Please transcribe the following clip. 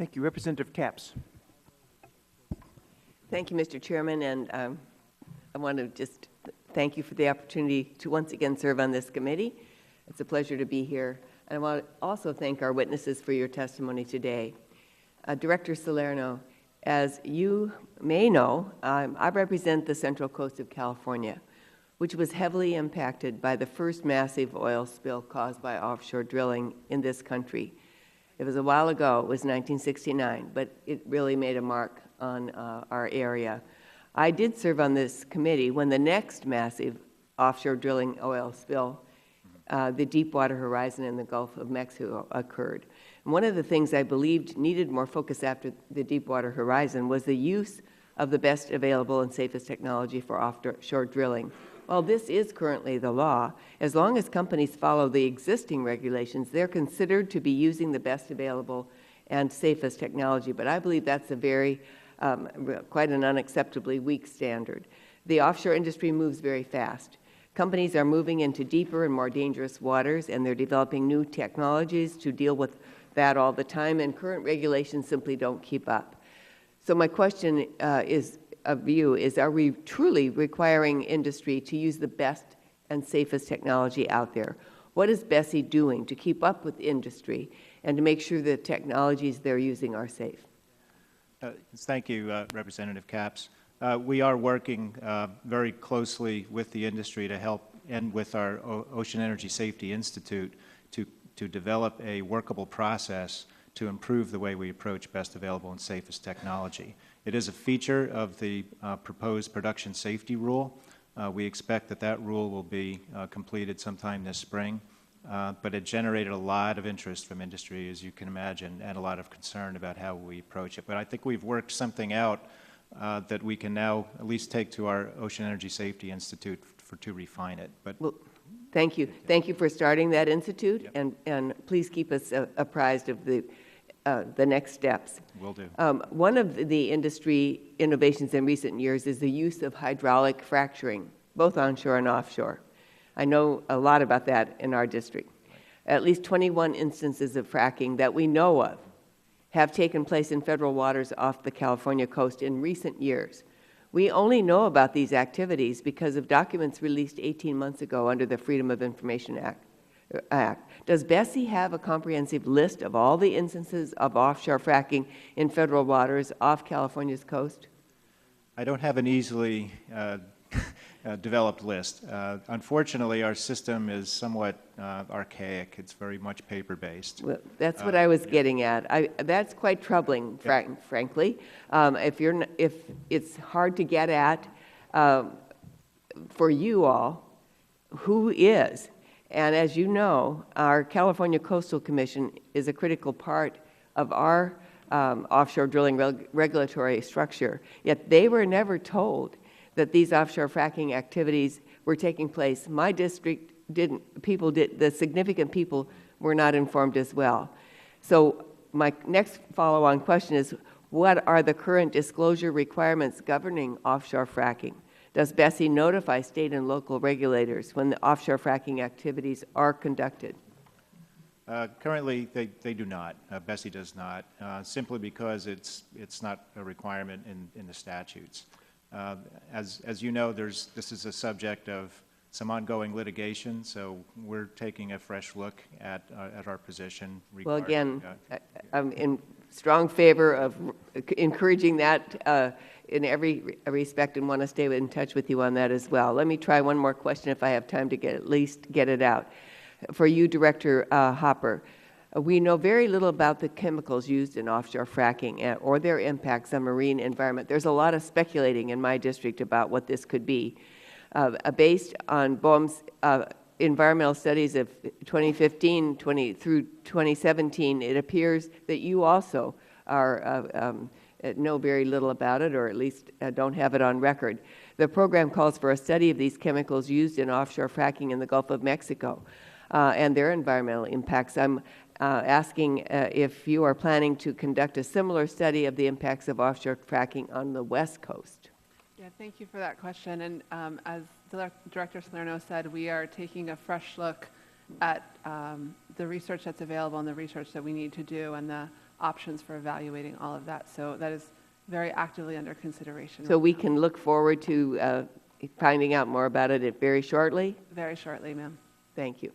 Thank you. Representative Capps. Thank you, Mr. Chairman, and I want to just thank you for the opportunity to once again serve on this committee. It's a pleasure to be here. And I want to also thank our witnesses for your testimony today. Director Salerno, as you may know, I represent the Central Coast of California, which was heavily impacted by the first massive oil spill caused by offshore drilling in this country. It was a while ago, it was 1969, but it really made a mark on our area. I did serve on this committee when the next massive offshore drilling oil spill, the Deepwater Horizon in the Gulf of Mexico, occurred. And one of the things I believed needed more focus after the Deepwater Horizon was the use of the best available and safest technology for offshore drilling. While this is currently the law, as long as companies follow the existing regulations, they're considered to be using the best available and safest technology. But I believe that's a very, quite an unacceptably weak standard. The offshore industry moves very fast. Companies are moving into deeper and more dangerous waters, and they're developing new technologies to deal with that all the time, and current regulations simply don't keep up. So my question is, of you is, are we truly requiring industry to use the best and safest technology out there? What is Bessie doing to keep up with industry and to make sure the technologies they're using are safe? Thank you, Representative Capps. We are working very closely with the industry to help, and with our Ocean Energy Safety Institute to develop a workable process to improve the way we approach best available and safest technology. It is a feature of the proposed production safety rule. We expect that that rule will be completed sometime this spring, but it generated a lot of interest from industry, as you can imagine, and a lot of concern about how we approach it. But I think we've worked something out that we can now at least take to our Ocean Energy Safety Institute to refine it. But well, thank you. Thank you for starting that institute, Yep. and please keep us apprised of the next steps. Will do. One of the industry innovations in recent years is the use of hydraulic fracturing, both onshore and offshore. I know a lot about that in our district. At least 21 instances of fracking that we know of have taken place in federal waters off the California coast in recent years. We only know about these activities because of documents released 18 months ago under the Freedom of Information Act. Does Bessie have a comprehensive list of all the instances of offshore fracking in federal waters off California's coast? I don't have an easily developed list. Unfortunately, our system is somewhat archaic. It's very much paper-based. Well, that's what I was getting at. That's quite troubling, frankly. If it's hard to get at for you all, who is? And as you know, our California Coastal Commission is a critical part of our offshore drilling regulatory structure, yet they were never told that these offshore fracking activities were taking place. My district didn't, the significant people were not informed as well. So my next follow-on question is, what are the current disclosure requirements governing offshore fracking? Does Bessie notify state and local regulators when the offshore fracking activities are conducted? Currently, they do not. Bessie does not, simply because it's not a requirement in the statutes. As you know, this is a subject of some ongoing litigation, so we're taking a fresh look at our position. Well, again, I'm in strong favor of encouraging that in every respect, and want to stay in touch with you on that as well. Let me try one more question if I have time to at least get it out. For you, Director Hopper, we know very little about the chemicals used in offshore fracking or their impacts on marine environment. There's a lot of speculating in my district about what this could be. Based on BOEM's environmental studies of 2015 through 2017, it appears that you also know very little about it, or at least don't have it on record. The program calls for a study of these chemicals used in offshore fracking in the Gulf of Mexico and their environmental impacts. I'm asking if you are planning to conduct a similar study of the impacts of offshore fracking on the West Coast. Yeah, thank you for that question. And as Director Salerno said, we are taking a fresh look at the research that's available and the research that we need to do and the options for evaluating all of that. So that is very actively under consideration. So right we now. can look forward to finding out more about it very shortly? Very shortly, ma'am. Thank you.